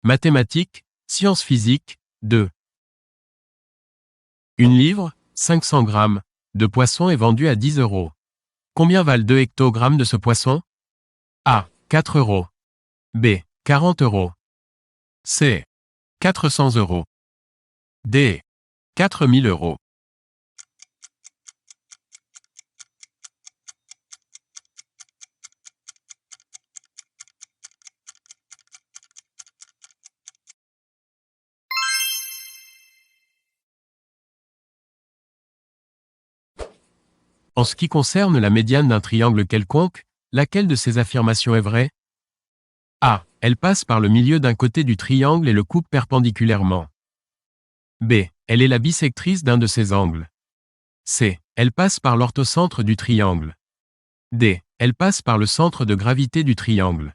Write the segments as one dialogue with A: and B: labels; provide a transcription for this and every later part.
A: Mathématiques, sciences physiques, 2. Une livre, 500 grammes, de poisson est vendue à 10 euros. Combien valent 2 hectogrammes de ce poisson? A. 4 euros. B. 40 euros. C. 400 euros. D. 4000 euros. En ce qui concerne la médiane d'un triangle quelconque, laquelle de ces affirmations est vraie? A. Elle passe par le milieu d'un côté du triangle et le coupe perpendiculairement. B. Elle est la bissectrice d'un de ses angles. C. Elle passe par l'orthocentre du triangle. D. Elle passe par le centre de gravité du triangle.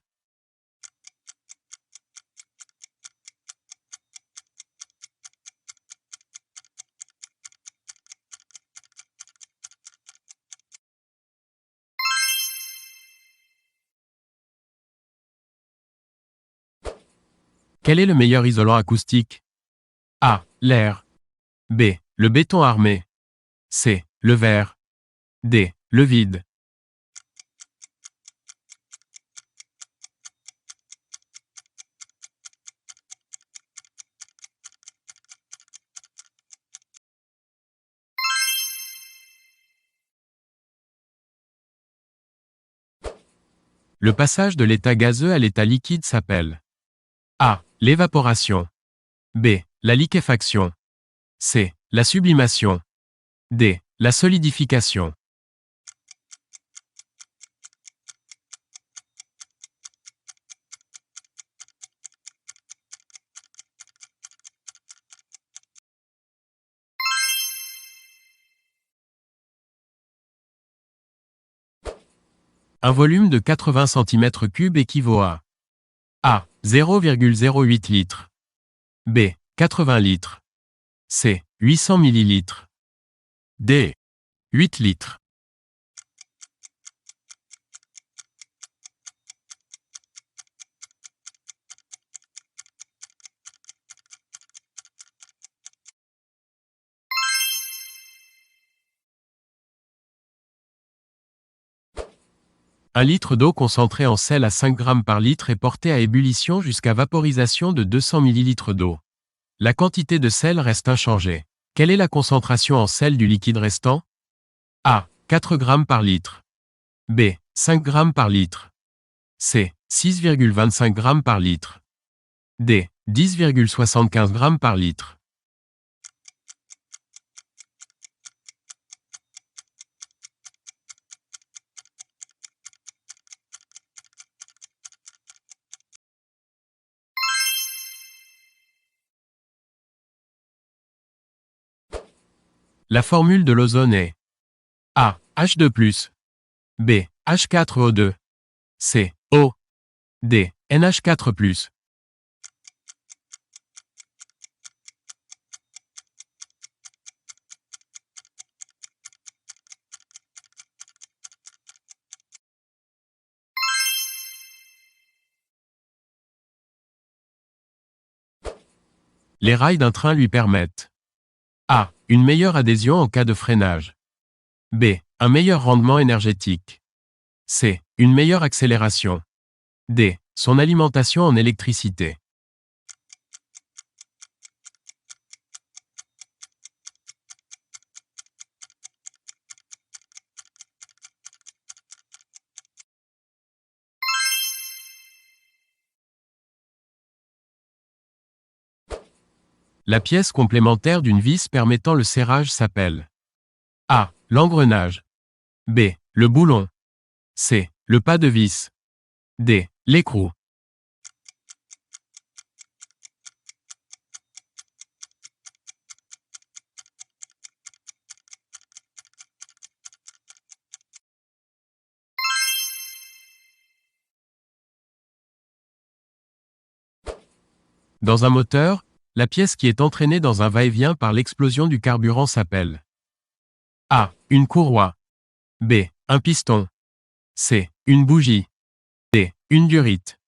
A: Quel est le meilleur isolant acoustique? A. L'air. B. Le béton armé. C. Le verre. D. Le vide. Le passage de l'état gazeux à l'état liquide s'appelle A. L'évaporation. B. La liquéfaction. C. La sublimation. D. La solidification. Un volume de 80 cm3 équivaut à A. 0,08 litres. B. 80 litres. C. 800 ml. D. 8 litres. Un litre d'eau concentrée en sel à 5 g par litre est porté à ébullition jusqu'à vaporisation de 200 ml d'eau. La quantité de sel reste inchangée. Quelle est la concentration en sel du liquide restant? A. 4 g par litre. B. 5 g par litre. C. 6,25 g par litre. D. 10,75 g par litre. La formule de l'ozone est A. H2+. B. H4O2. C. O. D. NH4+. Les rails d'un train lui permettent A. Une meilleure adhésion en cas de freinage. B. Un meilleur rendement énergétique. C. Une meilleure accélération. D. Son alimentation en électricité. La pièce complémentaire d'une vis permettant le serrage s'appelle A. L'engrenage. B. Le boulon. C. Le pas de vis. D. L'écrou. Dans un moteur, la pièce qui est entraînée dans un va-et-vient par l'explosion du carburant s'appelle A. Une courroie. B. Un piston. C. Une bougie. D. Une durite.